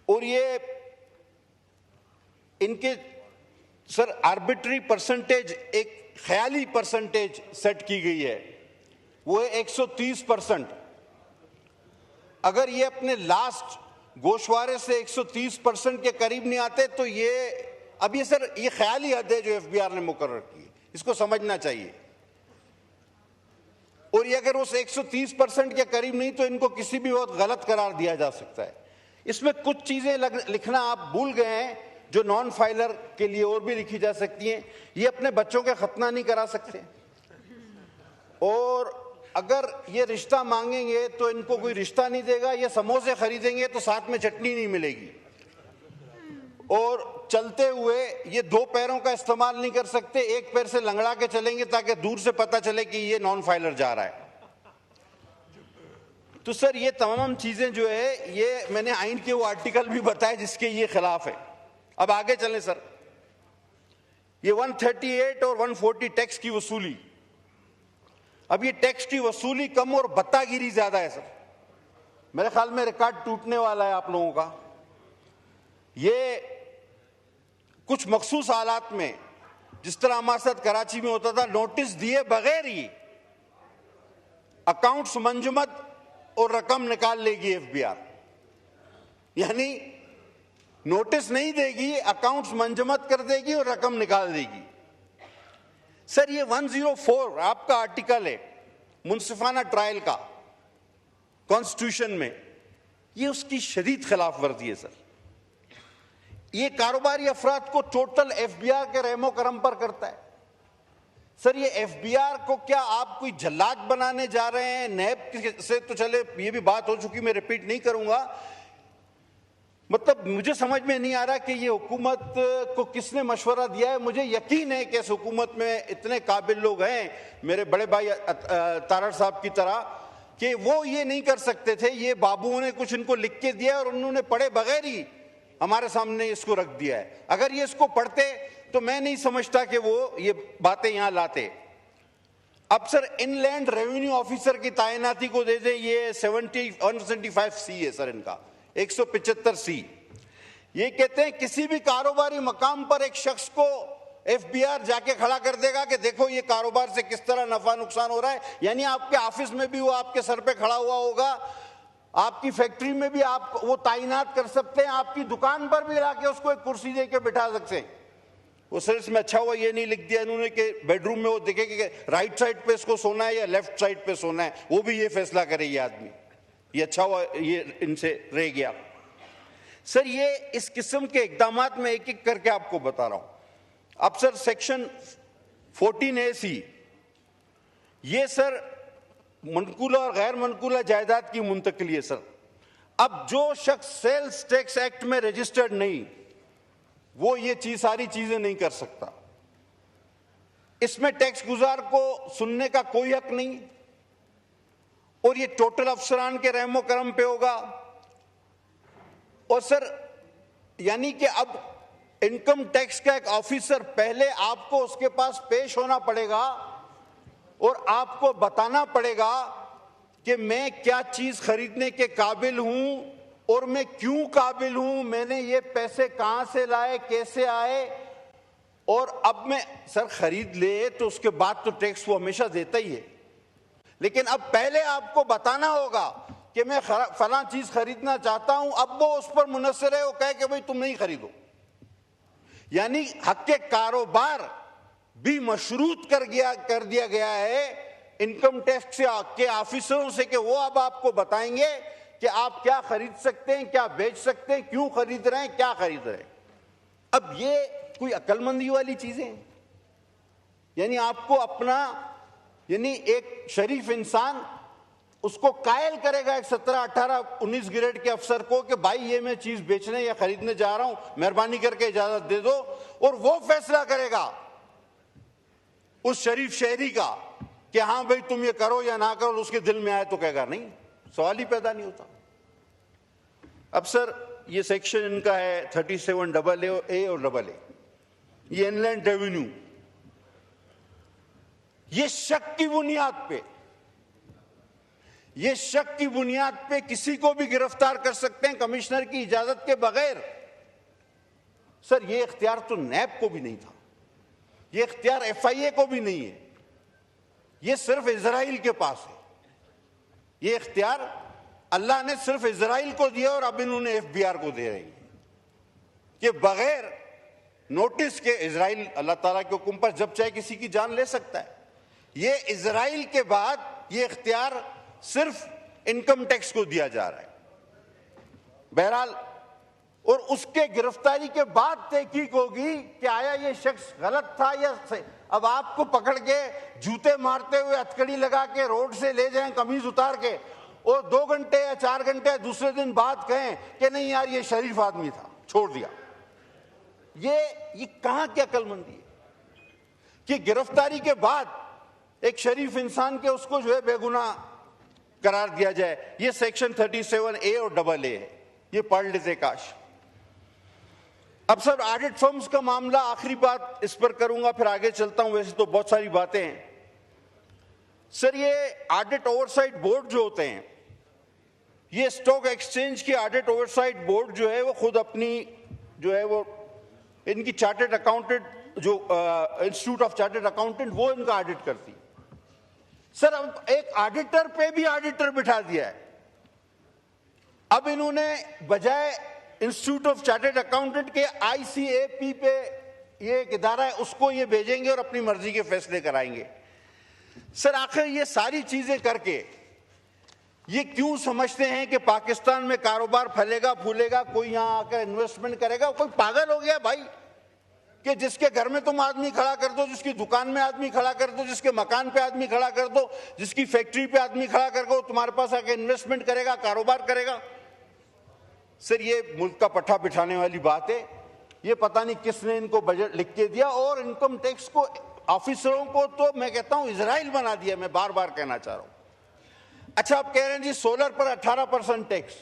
और ये इनके सर आर्बिट्री परसेंटेज, एक ख्याली परसेंटेज सेट की गई है, वो है 130%। अगर ये अपने लास्ट गोशवारे से 130% के करीब नहीं आते तो ये अब ये सर ये ख्याली हद है जो एफबीआर ने मुकर्रर की है, इसको समझना चाहिए। और ये अगर उस 130% के करीब नहीं तो इनको किसी भी वक्त गलत करार दिया जा सकता है। इसमें कुछ चीजें लिखना आप भूल गए हैं जो नॉन फाइलर के लिए और भी लिखी जा सकती हैं। ये अपने बच्चों के खतना नहीं करा सकते, और अगर ये रिश्ता मांगेंगे तो इनको कोई रिश्ता नहीं देगा, ये समोसे खरीदेंगे तो साथ में चटनी नहीं मिलेगी, और चलते हुए ये दो पैरों का इस्तेमाल नहीं कर सकते, एक पैर से लंगड़ा के चलेंगे ताकि दूर से पता चले कि ये नॉन फाइलर जा रहा है। तो सर ये तमाम चीजें जो है ये मैंने आइन के वो आर्टिकल भी बताए जिसके ये खिलाफ है। अब आगे चलें सर, ये 138 और 140 टैक्स की वसूली, अब ये टैक्स की वसूली कम और बत्तागिरी ज्यादा है सर। मेरे ख्याल में रिकॉर्ड टूटने वाला है आप लोगों का। ये कुछ मखसूस हालात में, जिस तरह हमारे साथ कराची में होता था, नोटिस दिए बगैर ही अकाउंट्स मंजमद और रकम निकाल लेगी एफबीआर, यानी नोटिस नहीं देगी, अकाउंट्स मंजमद कर देगी और रकम निकाल देगी। सर ये 104 आपका आर्टिकल है मुंसिफाना ट्रायल का कॉन्स्टिट्यूशन में, ये उसकी शदीद खिलाफ वर्जी है सर। ये कारोबारी अफराद को टोटल एफबीआर के रहमो करम पर करता है। सर ये एफबीआर को क्या आप कोई जल्लाद बनाने जा रहे हैं? नैब से तो चले ये भी बात हो चुकी, मैं रिपीट नहीं करूंगा। मतलब मुझे समझ में नहीं आ रहा कि ये हुकूमत को किसने मशवरा दिया है। मुझे यकीन है कि इस हुकूमत में इतने काबिल लोग हैं, मेरे बड़े भाई तारड़ साहब की तरह, कि वो ये नहीं कर सकते थे। ये बाबुओं ने कुछ इनको लिख के दिया और उन्होंने पढ़े बगैर ही हमारे सामने इसको रख दिया है। अगर ये इसको पढ़ते तो मैं नहीं समझता कि वो ये बातें यहां लाते। अब सर इनलैंड रेवेन्यू ऑफिसर की तैनाती को दे दे, ये 175 सी है सर, इनका 175 सी। ये कहते हैं किसी भी कारोबारी मकाम पर एक शख्स को एफबीआर जाके खड़ा कर देगा कि देखो ये कारोबार से किस तरह नफा नुकसान हो रहा है। यानी आपके ऑफिस में भी वो आपके सर पे खड़ा हुआ होगा, आपकी फैक्ट्री में भी आप वो तैनात कर सकते हैं, आपकी दुकान पर भी लाके उसको एक कुर्सी दे के बिठा सकते हैं। वो सर इसमें अच्छा हुआ ये नहीं लिख दिया इन्होंने कि बेडरूम में वो देखे कि राइट साइड पे इसको सोना है या लेफ्ट साइड पे सोना है, वो भी ये फैसला करे ये आदमी। ये अच्छा हुआ ये इनसे रह गया। सर ये इस किस्म के इकदामात में एक एक करके आपको बता रहा हूं। अब सर सेक्शन 14A(c), ये सर मनकूला और गैर मनकूला जायदाद की मुंतकली है सर। अब जो शख्स सेल्स टैक्स एक्ट में रजिस्टर्ड नहीं, वो ये सारी चीजें नहीं कर सकता। इसमें टैक्स गुजार को सुनने का कोई हक नहीं, और ये टोटल अफसरान के रहमो करम पे होगा। और सर यानी कि अब इनकम टैक्स का एक ऑफिसर, पहले आपको उसके पास पेश होना पड़ेगा और आपको बताना पड़ेगा कि मैं क्या चीज खरीदने के काबिल हूं और मैं क्यों काबिल हूं, मैंने ये पैसे कहां से लाए, कैसे आए। और अब मैं सर खरीद ले तो उसके बाद तो टैक्स वो हमेशा देता ही है, लेकिन अब पहले आपको बताना होगा कि मैं फलां चीज खरीदना चाहता हूं। अब वो उस पर मुनस्सर है, वो कहे कि भाई तुम नहीं खरीदो। यानी हक के कारोबार भी मशरूत कर दिया गया है इनकम टैक्स के ऑफिसरों से कि वो अब आपको बताएंगे कि आप क्या खरीद सकते हैं, क्या बेच सकते हैं, क्यों खरीद रहे हैं, क्या खरीद रहे हैं। अब ये कोई अक्लमंदी वाली चीजें हैं? यानी आपको अपना, यानी एक शरीफ इंसान उसको कायल करेगा एक 17, 18, 19 ग्रेड के अफसर को कि भाई ये मैं चीज बेचने या खरीदने जा रहा हूं, मेहरबानी करके इजाजत दे दो, और वो फैसला करेगा उस शरीफ शहरी का कि हाँ भाई तुम ये करो या ना करो। उसके दिल में आए तो कहेगा नहीं, सवाल ही पैदा नहीं होता। अब सर ये सेक्शन इनका है 37AA और AA, ये इनलैंड रेवेन्यू, ये शक की बुनियाद पे ये शक की बुनियाद पे किसी को भी गिरफ्तार कर सकते हैं कमिश्नर की इजाजत के बगैर। सर, ये इख्तियार तो नैब को भी नहीं था, ये इख्तियार FIA को भी नहीं है, ये सिर्फ इजराइल के पास है। ये इख्तियार अल्लाह ने सिर्फ इजराइल को दिया और अब इन्होंने FBR को दे रही है कि बगैर नोटिस के इजराइल अल्लाह ताला के हुक्म पर जब चाहे किसी की जान ले सकता है। ये इजराइल के बाद ये इख्तियार सिर्फ इनकम टैक्स को दिया जा रहा है। बहरहाल, और उसके गिरफ्तारी के बाद तहकीक होगी कि आया ये शख्स गलत था या सही। अब आपको पकड़ के जूते मारते हुए हथकड़ी लगा के रोड से ले जाएं कमीज उतार के और 2 घंटे या 4 घंटे दूसरे दिन बाद कहें कि नहीं यार ये शरीफ आदमी था, छोड़ दिया। ये कहां की अक्लमंदी है कि गिरफ्तारी के बाद एक शरीफ इंसान के उसको जो है बेगुनाह करार दिया जाए। ये सेक्शन 37A और AA है, ये पढ़ लेते काश। अब सर, ऑडिट फर्म्स का मामला, आखिरी बात इस पर करूंगा फिर आगे चलता हूं, वैसे तो बहुत सारी बातें हैं। सर, ये ऑडिट ओवरसाइट बोर्ड जो होते हैं, ये स्टॉक एक्सचेंज की ऑडिट ओवरसाइट बोर्ड जो है वो खुद अपनी जो है वो इनकी चार्टर्ड अकाउंटेंट जो इंस्टीट्यूट ऑफ चार्टर्ड अकाउंटेंट वो इनका ऑडिट करती। सर, अब एक ऑडिटर पे भी ऑडिटर बिठा दिया है। अब इन्होंने बजाय इंस्टीट्यूट ऑफ चार्टर्ड अकाउंटेंट के ICAP पे ये एक इदारा है उसको ये भेजेंगे और अपनी मर्जी के फैसले कराएंगे। सर, आखिर ये सारी चीजें करके ये क्यों समझते हैं कि पाकिस्तान में कारोबार फैलेगा फूलेगा, कोई यहां आकर इन्वेस्टमेंट करेगा? कोई पागल हो गया भाई कि जिसके घर में तुम आदमी खड़ा कर दो, जिसकी दुकान में आदमी खड़ा कर दो, जिसके मकान पे आदमी खड़ा कर दो, जिसकी फैक्ट्री पे आदमी खड़ा कर दो, तुम्हारे पास आके इन्वेस्टमेंट करेगा, कारोबार करेगा। सर, ये मुल्क का पट्टा बिठाने वाली बात है। ये पता नहीं किसने इनको बजट लिख के दिया और इनकम टैक्स को ऑफिसरों को तो मैं कहता हूं इजराइल बना दिया। मैं बार बार कहना चाह रहा हूं। अच्छा, आप कह रहे हैं जी सोलर पर 18% टैक्स,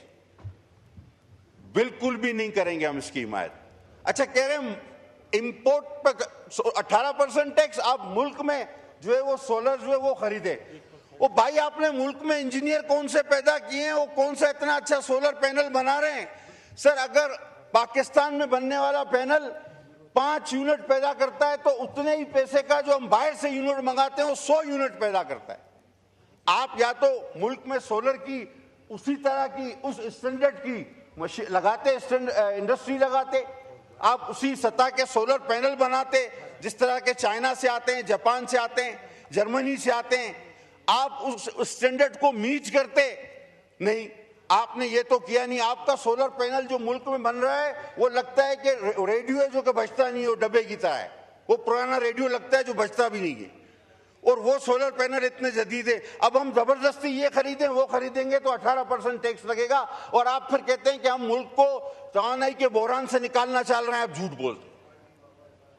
बिल्कुल भी नहीं करेंगे हम इसकी हिमायत। अच्छा, कह रहे हैं इंपोर्ट पर 18% टैक्स, आप मुल्क में जो है वो सोलर जो है वो खरीदे। वो भाई, आपने मुल्क में इंजीनियर कौन से पैदा किए हैं, वो कौन सा इतना अच्छा सोलर पैनल बना रहे हैं? सर, अगर पाकिस्तान में बनने वाला पैनल 5 यूनिट पैदा करता है तो उतने ही पैसे का जो हम बाहर से यूनिट मंगाते हैं वो 100 यूनिट पैदा करता है। आप या तो मुल्क में सोलर की उसी तरह की उस स्टैंडर्ड की लगाते, इंडस्ट्री लगाते, आप उसी सतह के सोलर पैनल बनाते जिस तरह के चाइना से आते हैं, जापान से आते हैं, जर्मनी से आते हैं। आप उस स्टैंडर्ड को मीट करते नहीं, आपने ये तो किया नहीं। आपका सोलर पैनल जो मुल्क में बन रहा है वो लगता है कि रेडियो है जो कि बजता नहीं है, वो डब्बे की तरह है। वो पुराना रेडियो लगता है जो बजता भी नहीं है। और वो सोलर पैनल इतने जदीद है। अब हम जबरदस्ती ये खरीदें वो खरीदेंगे तो 18% टैक्स लगेगा और आप फिर कहते हैं कि हम मुल्क को तवानाई के बहरान से निकालना चाह रहे हैं। आप झूठ बोलते,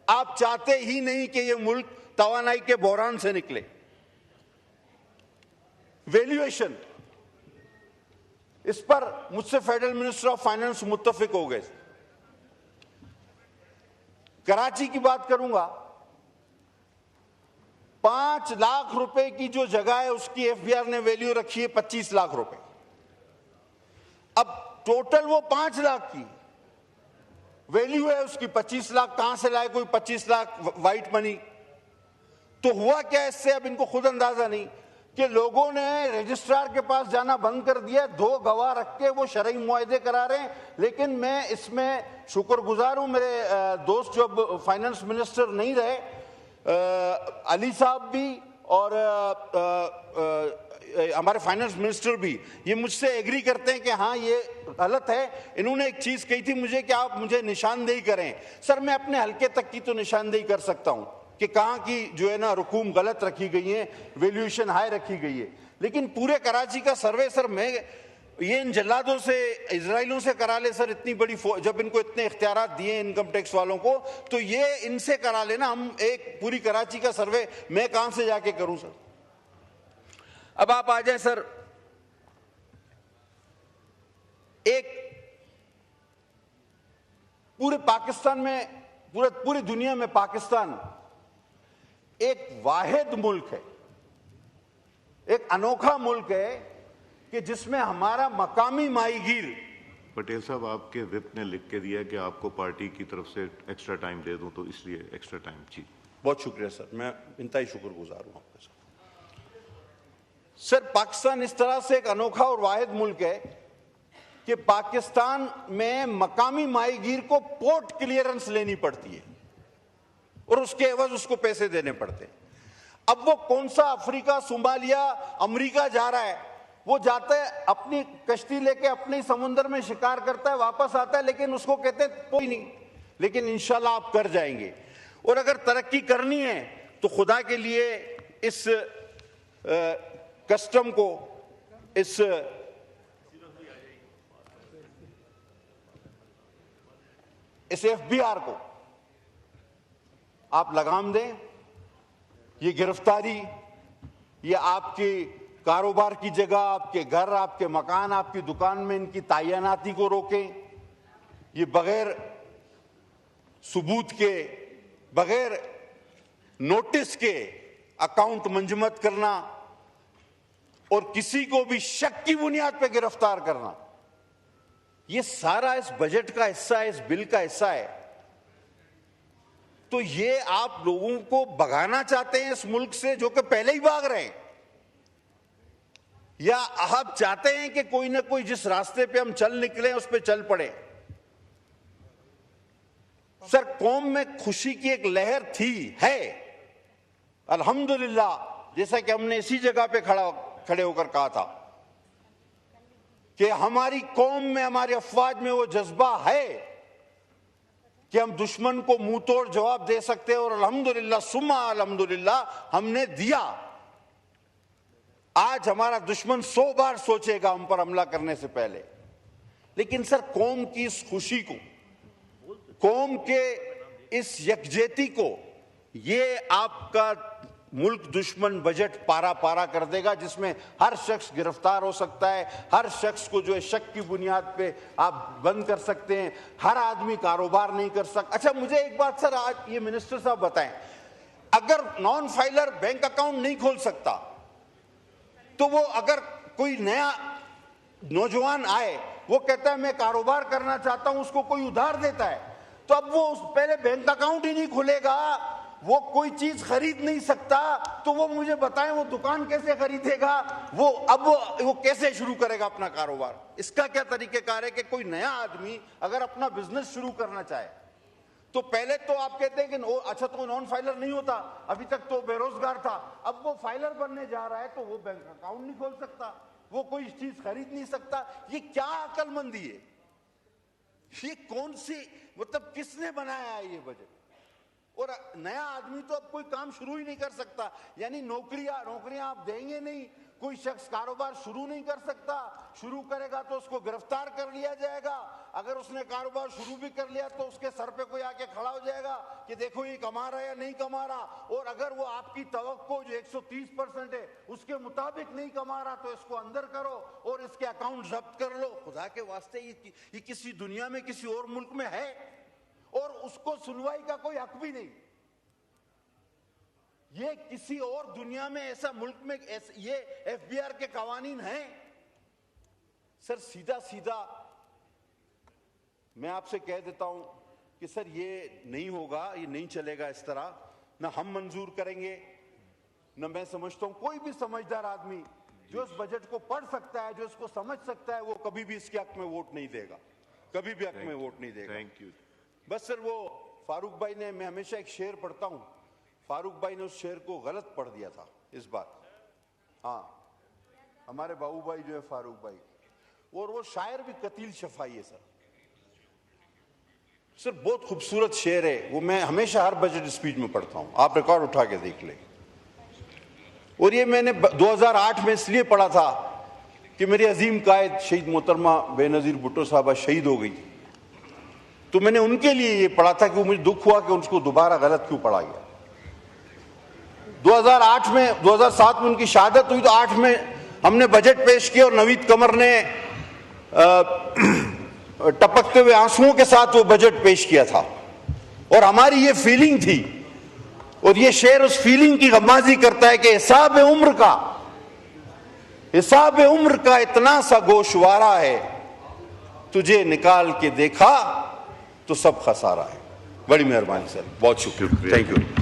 आप चाहते ही नहीं कि ये मुल्क तवानाई के बहरान से निकले। वैल्यूएशन, इस पर मुझसे फेडरल मिनिस्टर ऑफ फाइनेंस मुत्तफिक हो गए। कराची की बात करूंगा, 5 लाख रुपए की जो जगह है उसकी FBR ने वैल्यू रखी है 25 लाख रुपए। अब टोटल वो 5 लाख की वैल्यू है, उसकी 25 लाख कहां से लाए कोई 25 लाख वाइट मनी? तो हुआ क्या इससे, अब इनको खुद अंदाजा नहीं कि लोगों ने रजिस्ट्रार के पास जाना बंद कर दिया। 2 गवाह रख के वो शरई मुआहदे करा रहे हैं। लेकिन मैं इसमें शुक्रगुजार हूं, मेरे दोस्त जो अब फाइनेंस मिनिस्टर नहीं रहे, अली साहब भी और हमारे फाइनेंस मिनिस्टर भी, ये मुझसे एग्री करते हैं कि हाँ ये गलत है। इन्होंने एक चीज कही थी मुझे कि आप मुझे निशानदेही करें। सर, मैं अपने हल्के तक की तो निशानदेही कर सकता हूं कि कहां की जो है ना रकूम गलत रखी गई है, वैल्यूएशन हाई रखी गई है। लेकिन पूरे कराची का सर्वे सर मैं ये इन जल्लादों से, इजराइलों से करा ले सर। इतनी बड़ी जब इनको इतने इख्तियारात दिए इनकम टैक्स वालों को, तो ये इनसे करा लेना। हम एक पूरी कराची का सर्वे मैं कहां से जाके करूं सर? अब आप आ जाए सर, एक पूरे पाकिस्तान में, पूरी दुनिया में पाकिस्तान एक वाहिद मुल्क है, एक अनोखा मुल्क है कि जिसमें हमारा मकामी माहीगीर। पटेल साहब, आपके विप ने लिख के दिया कि आपको पार्टी की तरफ से एक्स्ट्रा टाइम दे दूं, तो इसलिए एक्स्ट्रा टाइम। जी बहुत शुक्रिया सर, मैं इंतहाई शुक्रगुजार हूं आपके साथ। सर, पाकिस्तान इस तरह से एक अनोखा और वाहिद मुल्क है कि पाकिस्तान में मकामी माहीगीर को पोर्ट क्लियरेंस लेनी पड़ती है और उसके एवज उसको पैसे देने पड़ते हैं। अब वो कौन सा अफ्रीका, सोमालिया, अमेरिका जा रहा है, वो जाता है अपनी कश्ती लेके अपने समुद्र में शिकार करता है, वापस आता है, लेकिन उसको कहते हैं कोई नहीं, लेकिन इंशाल्लाह आप कर जाएंगे। और अगर तरक्की करनी है तो खुदा के लिए इस कस्टम को, इस एफबीआर को आप लगाम दें। ये गिरफ्तारी, ये आपकी कारोबार की जगह, आपके घर, आपके मकान, आपकी दुकान में इनकी तैनाती को रोकें। ये बगैर सबूत के, बगैर नोटिस के अकाउंट मंजमद करना और किसी को भी शक की बुनियाद पर गिरफ्तार करना, ये सारा इस बजट का हिस्सा है, इस बिल का हिस्सा है। तो ये आप लोगों को भगाना चाहते हैं इस मुल्क से, जो कि पहले ही भाग रहे हैं, या आप चाहते हैं कि कोई ना कोई जिस रास्ते पे हम चल निकले उस पे चल पड़े। सर, कौम में खुशी की एक लहर थी, है, अल्हम्दुलिल्लाह, जैसा कि हमने इसी जगह पे खड़े होकर कहा था कि हमारी कौम में, हमारी अफवाज में वो जज्बा है कि हम दुश्मन को मुंह तोड़ जवाब दे सकते हैं, और अल्हम्दुलिल्लाह सुम्मा अल्हम्दुलिल्लाह हमने दिया। आज हमारा दुश्मन 100 बार सोचेगा हम पर हमला करने से पहले। लेकिन सर, कौम की इस खुशी को, कौम के इस यकजहती को, ये आपका मुल्क दुश्मन बजट पारा पारा कर देगा, जिसमें हर शख्स गिरफ्तार हो सकता है, हर शख्स को जो है शक की बुनियाद पे आप बंद कर सकते हैं, हर आदमी कारोबार नहीं कर सकता। अच्छा, मुझे एक बात सर, आज ये मिनिस्टर साहब बताएं, अगर नॉन फाइलर बैंक अकाउंट नहीं खोल सकता, तो वो अगर कोई नया नौजवान आए, वो कहता है मैं कारोबार करना चाहता हूं, उसको कोई उधार देता है, तो अब वो पहले बैंक अकाउंट ही नहीं खुलेगा, वो कोई चीज खरीद नहीं सकता, तो वो मुझे बताएं वो दुकान कैसे खरीदेगा, वो कैसे शुरू करेगा अपना कारोबार। इसका क्या तरीकेकार है कि कोई नया आदमी अगर अपना बिजनेस शुरू करना चाहे, तो पहले तो आप कहते हैं कि अच्छा तो नॉन फाइलर नहीं होता, अभी तक तो बेरोजगार था, अब वो फाइलर बनने जा रहा है तो वो बैंक अकाउंट नहीं खोल सकता, वो कोई चीज खरीद नहीं सकता। ये क्या अकलमंदी है? ये कौन सी, मतलब किसने बनाया है ये बजट? और नया आदमी तो अब कोई काम शुरू ही नहीं कर सकता, यानी नौकरियां आप देंगे नहीं, कोई शख्स कारोबार शुरू नहीं कर सकता, शुरू करेगा तो उसको गिरफ्तार कर लिया जाएगा, अगर उसने कारोबार शुरू भी कर लिया तो उसके सर पे कोई आके खड़ा हो जाएगा कि देखो ये कमा रहा है या नहीं कमा रहा, और अगर वो आपकी तवक्को जो 130% है उसके मुताबिक नहीं कमा रहा तो इसको अंदर करो और इसके अकाउंट जब्त कर लो। खुदा के वास्ते ये किसी दुनिया में किसी और मुल्क में है? और उसको सुनवाई का कोई हक भी नहीं। ये किसी और दुनिया में, ऐसा मुल्क में ये एफबीआर के कानून हैं? सर, सीधा सीधा मैं आपसे कह देता हूं कि सर ये नहीं होगा, ये नहीं चलेगा इस तरह, ना हम मंजूर करेंगे, ना मैं समझता हूं कोई भी समझदार आदमी जो इस बजट को पढ़ सकता है, जो इसको समझ सकता है, वो कभी भी इसके हक में वोट नहीं देगा, कभी भी हक में वोट नहीं देगा। Thank you. बस सर, वो फारूक भाई ने, मैं हमेशा एक शेर पढ़ता हूं, फारूक भाई ने उस शेर को गलत पढ़ दिया था इस बार। हाँ, हमारे बाबू भाई जो है फारूक भाई, और वो शायर भी कतील शफाई है सर। सर बहुत खूबसूरत शेर है वो, मैं हमेशा हर बजट स्पीच में पढ़ता हूं, आप रिकॉर्ड उठा के देख लें। और ये मैंने 2008 में इसलिए पढ़ा था कि मेरी अजीम कायद शहीद मोहतरमा बेनजीर भुट्टो साहबा शहीद हो गई, तो मैंने उनके लिए ये पढ़ा था कि मुझे दुख हुआ कि उसको दोबारा गलत क्यों पढ़ा गया। 2008 में, 2007 में उनकी शहादत हुई, तो 8 में हमने बजट पेश किया और नवीद कमर ने टपकते हुए आंसुओं के साथ वो बजट पेश किया था, और हमारी ये फीलिंग थी, और ये शेर उस फीलिंग की गमाजी करता है कि हिसाब उम्र का हिसाब उम्र का इतना सा गोशवारा है, तुझे निकाल के देखा तो सब खसारा है। बड़ी मेहरबानी सर, बहुत शुक्रिया, थैंक यू।